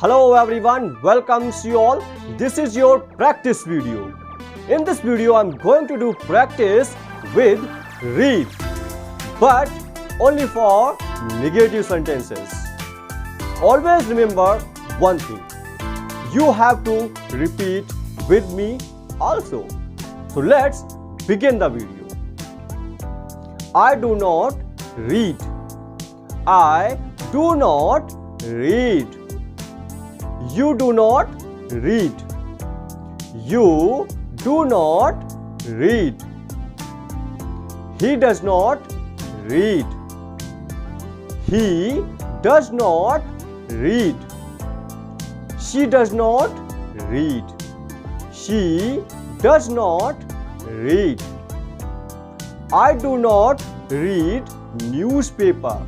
Hello everyone, welcomes you all. This is your practice video. In this video, I'm going to do practice with read, but only for negative sentences. Always remember one thing. You have to repeat with me also. So let's begin the video. I do not read. I do not read. You do not read. You do not read. He does not read. He does not read. She does not read. She does not read. I do not read newspaper.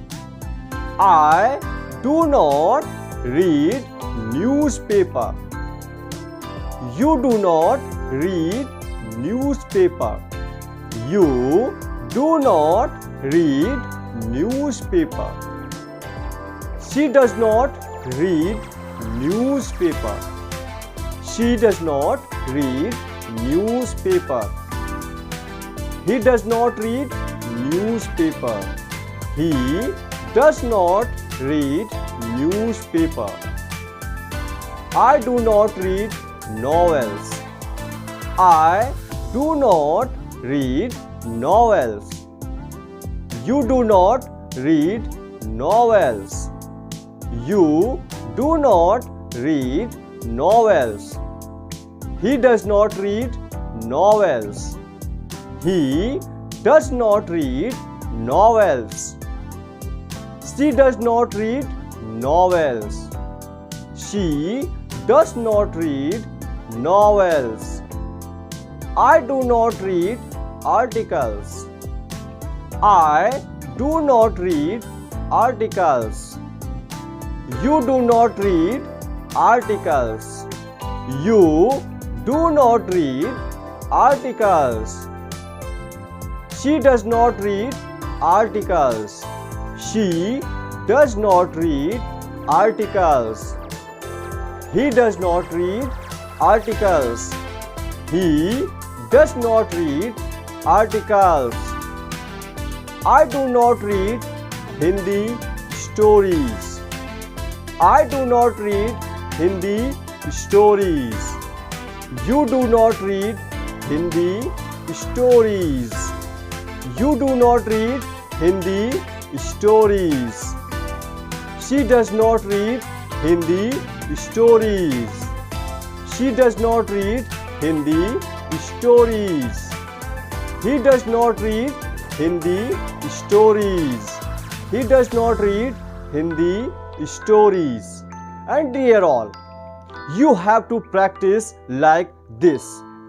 I do not read newspaper. You do not read newspaper. You do not read newspaper. She does not read newspaper. She does not read newspaper. He does not read newspaper. He does not read newspaper. I do not read novels. I do not read novels. You do not read novels. You do not read novels. He does not read novels. He does not read novels. She does not read novels. She does not read novels. I do not read articles. I do not read articles. You do not read articles. You do not read articles. She does not read articles. She does not read articles. He does not read articles. He does not read articles. I do not read Hindi stories. I do not read Hindi stories. You do not read Hindi stories. You do not read Hindi stories. She does not read Hindi stories. She does not read Hindi stories. He does not read Hindi stories. He does not read Hindi stories. And dear all, you have to practice like this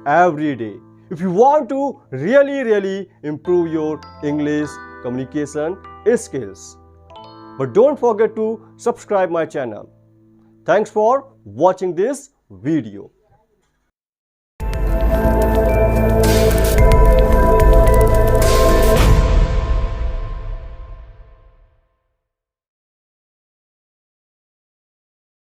every day if you want to really improve your English communication skills. But don't forget to subscribe my channel. Thanks for watching this video.